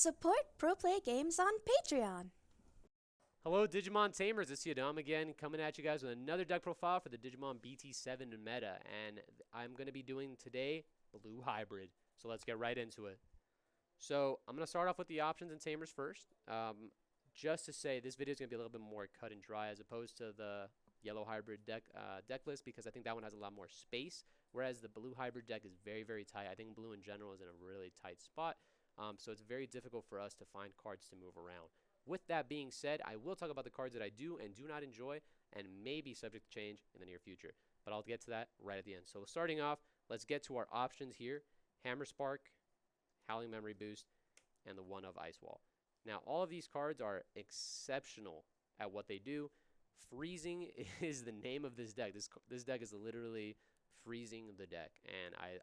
Support Pro Play Games on Patreon. Hello Digimon Tamers, it's Yadam again, coming at you guys with another deck profile for the Digimon BT7 meta, and I'm going to be doing today Blue Hybrid, so let's get right into it. So I'm going to start off with the options and Tamers first, just to say this video is going to be a little bit more cut and dry as opposed to the Yellow Hybrid deck list, because I think that one has a lot more space, whereas the Blue Hybrid deck is very, very tight. I think Blue in general is in a really tight spot, so it's very difficult for us to find cards to move around. With that being said, I will talk about the cards that I do and do not enjoy and may be subject to change in the near future. But I'll get to that right at the end. So starting off, let's get to our options here. Hammer Spark, Howling Memory Boost, and the one of Ice Wall. Now, all of these cards are exceptional at what they do. Freezing is the name of this deck. This deck is literally freezing the deck. And I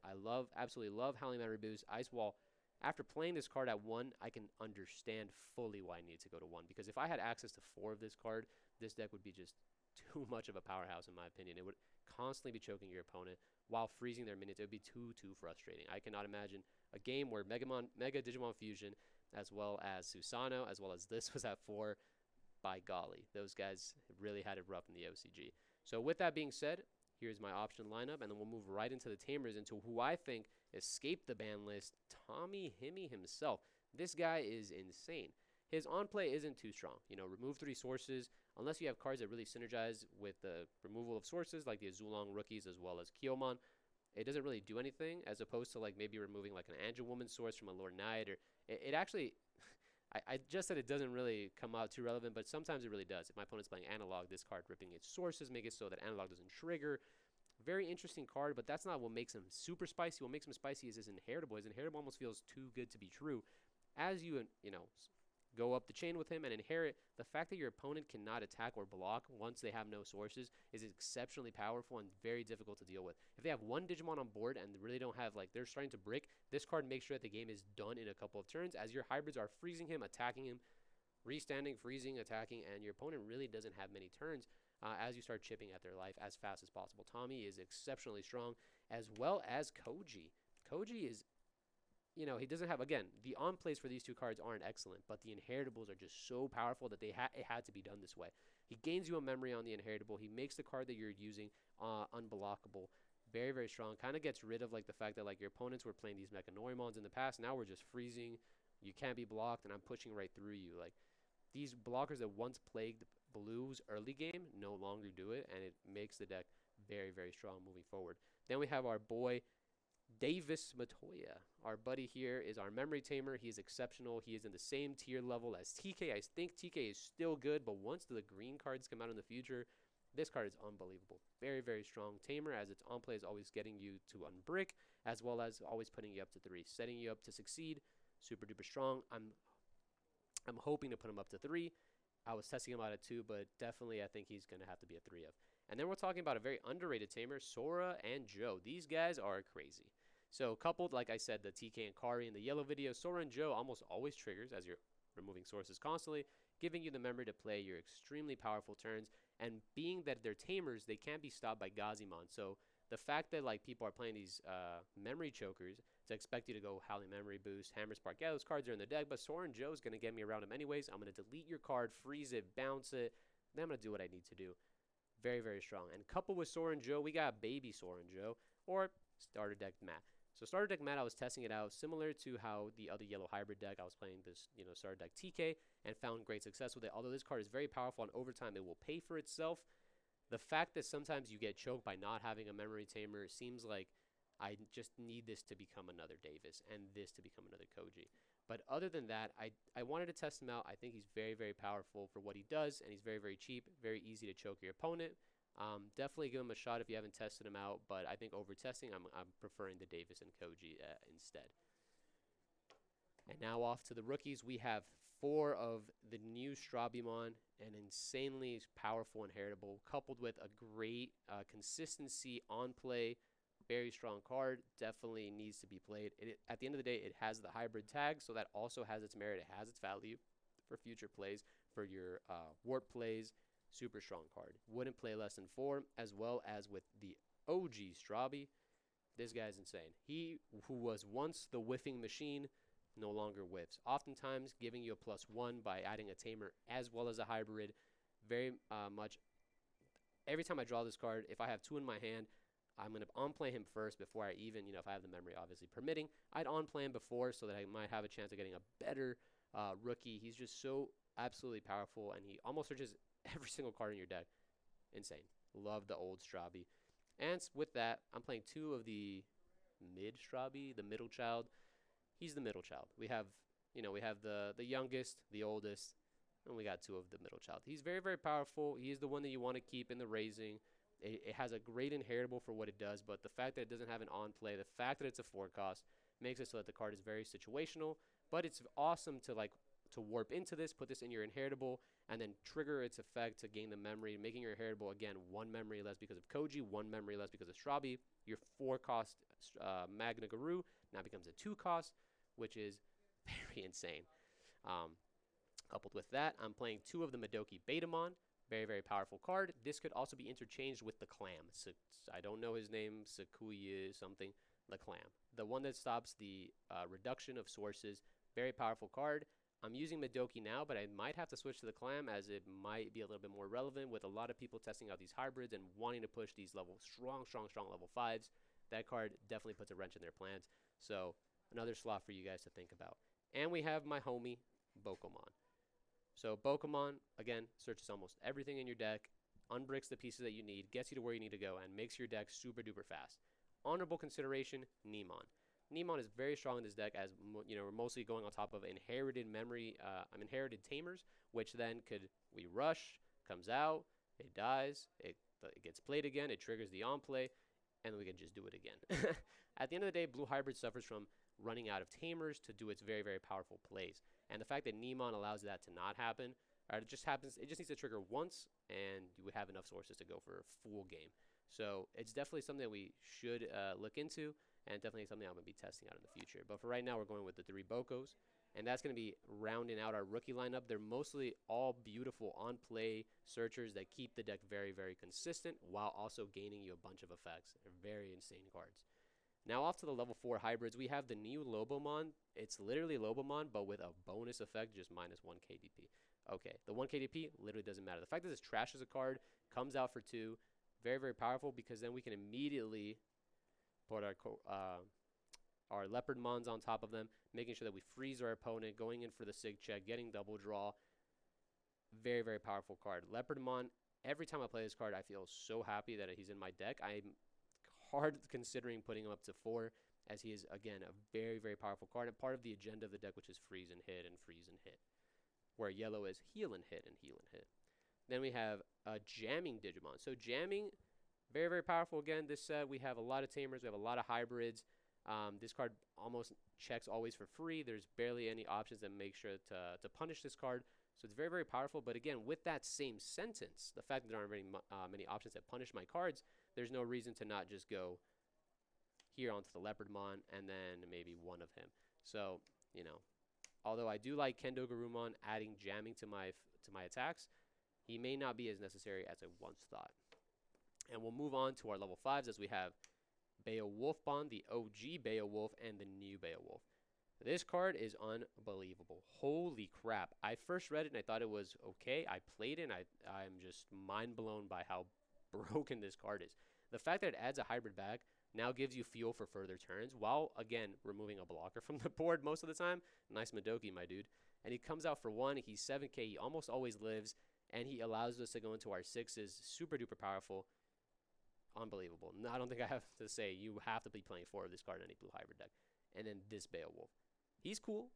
absolutely love Howling Memory Boost, Ice Wall. After playing this card at 1, I can understand fully why I need to go to 1. Because if I had access to 4 of this card, this deck would be just too much of a powerhouse in my opinion. It would constantly be choking your opponent while freezing their minions. It would be too frustrating. I cannot imagine a game where Mega Digimon Fusion, as well as Susanoo, as well as this was at 4. By golly, those guys really had it rough in the OCG. So with that being said, here's my option lineup, and then we'll move right into the Tamers, into who I think escaped the ban list, Tommy Himmy himself. This guy is insane. His on-play isn't too strong. You know, remove 3 sources, unless you have cards that really synergize with the removal of sources, like the Azulong rookies as well as Kyomon. It doesn't really do anything, as opposed to like maybe removing like an Angel Woman source from a Lord Knight, or it actually... I just said it doesn't really come out too relevant, but sometimes it really does. If my opponent's playing Analog, this card ripping its sources, make it so that Analog doesn't trigger. Very interesting card, but that's not what makes him super spicy. What makes him spicy is his Inheritable. His Inheritable almost feels too good to be true. As you go up the chain with him and inherit, the fact that your opponent cannot attack or block once they have no sources is exceptionally powerful and very difficult to deal with. If they have one Digimon on board and really don't have, like, they're starting to brick, this card makes sure that the game is done in a couple of turns, as your hybrids are freezing him, attacking him, restanding, freezing, attacking, and your opponent really doesn't have many turns as you start chipping at their life as fast as possible. Tommy is exceptionally strong, as well as Koji. Koji is, he doesn't have, again, the on-plays for these two cards aren't excellent, but the Inheritables are just so powerful that it had to be done this way. He gains you a memory on the Inheritable. He makes the card that you're using unblockable. Very, very strong. Kind of gets rid of, like, the fact that, like, your opponents were playing these Mechanoimons in the past. Now we're just freezing. You can't be blocked, and I'm pushing right through you. Like, these blockers that once plagued Blue's early game no longer do it, and it makes the deck very, very strong moving forward. Then we have our boy Davis Matoya. Our buddy here is our Memory Tamer. He is exceptional. He is in the same tier level as TK. I think TK is still good, but once the green cards come out in the future, this card is unbelievable. Very, very strong Tamer, as its on-play is always getting you to unbrick, as well as always putting you up to 3, setting you up to succeed. Super duper strong. I'm hoping to put him up to 3. I was testing him out at 2, but definitely I think he's going to have to be a 3 of. And then we're talking about a very underrated Tamer, Sora and Joe. These guys are crazy. So coupled, like I said, the TK and Kari in the yellow video, Sora and Joe almost always triggers as you're removing sources constantly, giving you the memory to play your extremely powerful turns. And being that they're Tamers, they can't be stopped by Gazimon. So the fact that, like, people are playing these memory chokers to expect you to go Howling Memory Boost, Hammer Spark, yeah, those cards are in the deck, but Sora and Joe is going to get me around them anyways. I'm going to delete your card, freeze it, bounce it, then I'm going to do what I need to do. Very, very strong. And coupled with Sora and Joe, we got Baby Sora and Joe, or Starter Deck Matt. So Starter Deck Matt, I was testing it out similar to how the other yellow hybrid deck, I was playing this, Starter Deck TK, and found great success with it. Although this card is very powerful, and over time it will pay for itself. The fact that sometimes you get choked by not having a Memory Tamer seems like I just need this to become another Davis and this to become another Koji. But other than that, I wanted to test him out. I think he's very, very powerful for what he does, and he's very, very cheap, very easy to choke your opponent. Definitely give him a shot if you haven't tested him out, but I think over testing, I'm preferring the Davis and Koji instead. And now off to the rookies. We have 4 of the new Strabimon, an insanely powerful Inheritable, coupled with a great consistency on play. Very strong card. Definitely needs to be played. At the end of the day, it has the hybrid tag, so that also has its merit. It has its value for future plays, for your warp plays. Super strong card. Wouldn't play less than 4, as well as with the OG Strabi. This guy's insane. He who was once the whiffing machine no longer whiffs. Oftentimes, giving you a +1 by adding a Tamer as well as a hybrid. Very much. Every time I draw this card, if I have 2 in my hand, I'm going to on-play him first before I even, if I have the memory obviously permitting, I'd on-play him before so that I might have a chance of getting a better rookie. He's just so absolutely powerful, and he almost searches every single card in your deck. Insane. Love the old Strabi. And with that, I'm playing 2 of the mid-Strabi, the middle child. He's the middle child. We have, we have the youngest, the oldest, and we got 2 of the middle child. He's very, very powerful. He's the one that you want to keep in the raising. It has a great inheritable for what it does, but the fact that it doesn't have an on-play, the fact that it's a 4 cost, makes it so that the card is very situational. But it's awesome to to warp into this, put this in your inheritable, and then trigger its effect to gain the memory, making your inheritable, again, 1 memory less because of Koji, 1 memory less because of Strabi. Your 4 cost Magna Guru now becomes a 2 cost, which is very insane. Coupled with that, I'm playing 2 of the Madoki Betamon. Very, very powerful card. This could also be interchanged with the Clam. I don't know his name, Sakuya something. The Clam. The one that stops the reduction of sources. Very powerful card. I'm using Madoki now, but I might have to switch to the Clam as it might be a little bit more relevant with a lot of people testing out these hybrids and wanting to push these strong level 5s. That card definitely puts a wrench in their plans. So another slot for you guys to think about. And we have my homie, Bokomon. So Bokomon, again, searches almost everything in your deck, unbricks the pieces that you need, gets you to where you need to go, and makes your deck super duper fast. Honorable consideration, Nemon. Nemon is very strong in this deck as, we're mostly going on top of inherited inherited Tamers, which then we rush, comes out, it dies, it gets played again, it triggers the on-play, and we can just do it again. At the end of the day, Blue Hybrid suffers from running out of Tamers to do its very, very powerful plays. And the fact that Nemon allows that to not happen, it just needs to trigger once, and you would have enough sources to go for a full game. So it's definitely something that we should look into, and definitely something I'm going to be testing out in the future. But for right now, we're going with the 3 Bokos, and that's going to be rounding out our rookie lineup. They're mostly all beautiful on-play searchers that keep the deck very, very consistent while also gaining you a bunch of effects. They're very insane cards. Now off to the level 4 hybrids, we have the new Lobomon. It's literally Lobomon, but with a bonus effect, just -1 KDP. Okay, the 1 KDP literally doesn't matter. The fact that this trashes a card, comes out for 2, very, very powerful because then we can immediately put our Leopardmons on top of them, making sure that we freeze our opponent, going in for the Sig check, getting double draw. Very, very powerful card. Leopardmon, every time I play this card, I feel so happy that he's in my deck. I'm hard considering putting him up to 4, as he is, again, a very, very powerful card and part of the agenda of the deck, which is freeze and hit and freeze and hit, where yellow is heal and hit and heal and hit. Then we have a jamming Digimon. So jamming, very, very powerful. Again, this set, we have a lot of Tamers, we have a lot of hybrids. This card almost checks always for free. There's barely any options that make sure to punish this card. So it's very, very powerful. But again, with that same sentence, the fact that there aren't very many options that punish my cards, there's no reason to not just go here onto the Leopardmon and then maybe one of him. So, although I do like Kendo Garurumon adding jamming to my attacks, he may not be as necessary as I once thought. And we'll move on to our level 5s as we have Beowulfbon, the OG Beowulf, and the new Beowulf. This card is unbelievable. Holy crap. I first read it and I thought it was okay. I played it and I'm just mind blown by how broken this card is. The fact that it adds a hybrid back now gives you fuel for further turns while, again, removing a blocker from the board most of the time. Nice Madoki, my dude. And he comes out for 1. He's 7k. He almost always lives. And he allows us to go into our 6s. Super duper powerful. Unbelievable. No, I don't think I have to say you have to be playing 4 of this card in any blue hybrid deck. And then this Beowulf. He's cool.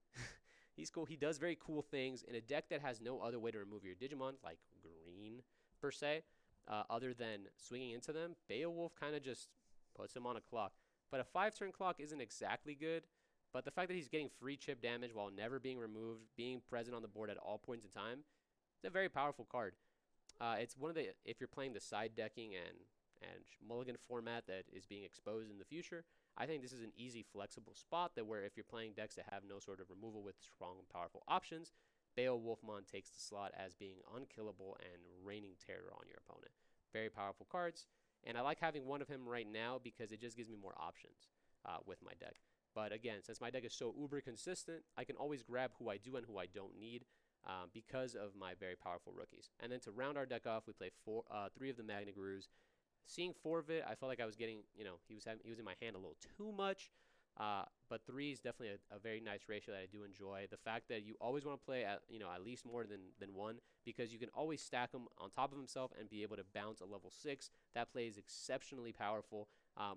He's cool. He does very cool things in a deck that has no other way to remove your Digimon, like green, per se, other than swinging into them. Beowulf kind of just puts him on a clock. But a 5-turn clock isn't exactly good. But the fact that he's getting free chip damage while never being removed, being present on the board at all points in time, it's a very powerful card. It's one of the, if you're playing the side decking and mulligan format that is being exposed in the future, I think this is an easy, flexible spot that where if you're playing decks that have no sort of removal with strong and powerful options, Beowulfmon takes the slot as being unkillable and raining terror on your opponent. Very powerful cards, and I like having one of him right now because it just gives me more options with my deck. But again, since my deck is so uber consistent, I can always grab who I do and who I don't need because of my very powerful rookies. And then to round our deck off, we play 3 of the Magna Grooves. Seeing 4 of it, I felt like I was getting, he was in my hand a little too much. But 3 is definitely a very nice ratio that I do enjoy. The fact that you always want to play at least more than 1, because you can always stack him on top of himself and be able to bounce a level 6. That play is exceptionally powerful,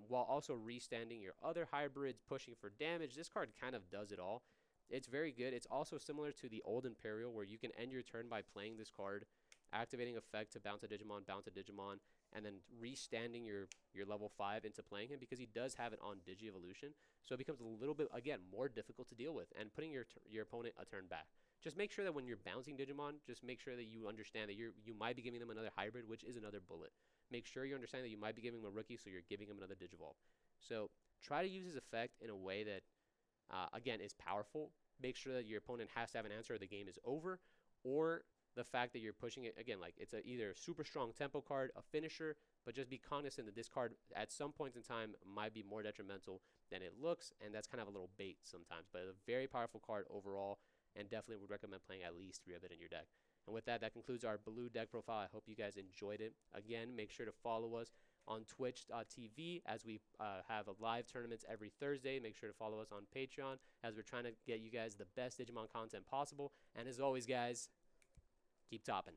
while also restanding your other hybrids, pushing for damage. This card kind of does it all. It's very good. It's also similar to the old Imperial, where you can end your turn by playing this card, activating effect to bounce a Digimon, and then restanding your level 5 into playing him, because he does have it on Digi-Evolution. So it becomes a little bit, again, more difficult to deal with, and putting your opponent a turn back. Just make sure that when you're bouncing Digimon, just make sure that you understand that you might be giving them another hybrid, which is another bullet. Make sure you understand that you might be giving them a rookie, so you're giving him another Digivolve. So try to use his effect in a way that, again, is powerful. Make sure that your opponent has to have an answer or the game is over, or the fact that you're pushing it, again, like it's either a super strong tempo card, a finisher, but just be cognizant that this card at some points in time might be more detrimental than it looks, and that's kind of a little bait sometimes. But a very powerful card overall, and definitely would recommend playing at least 3 of it in your deck. And with that, that concludes our blue deck profile. I hope you guys enjoyed it. Again, make sure to follow us on twitch.tv as we have live tournaments every Thursday. Make sure to follow us on Patreon as we're trying to get you guys the best Digimon content possible. And as always, guys, keep topping.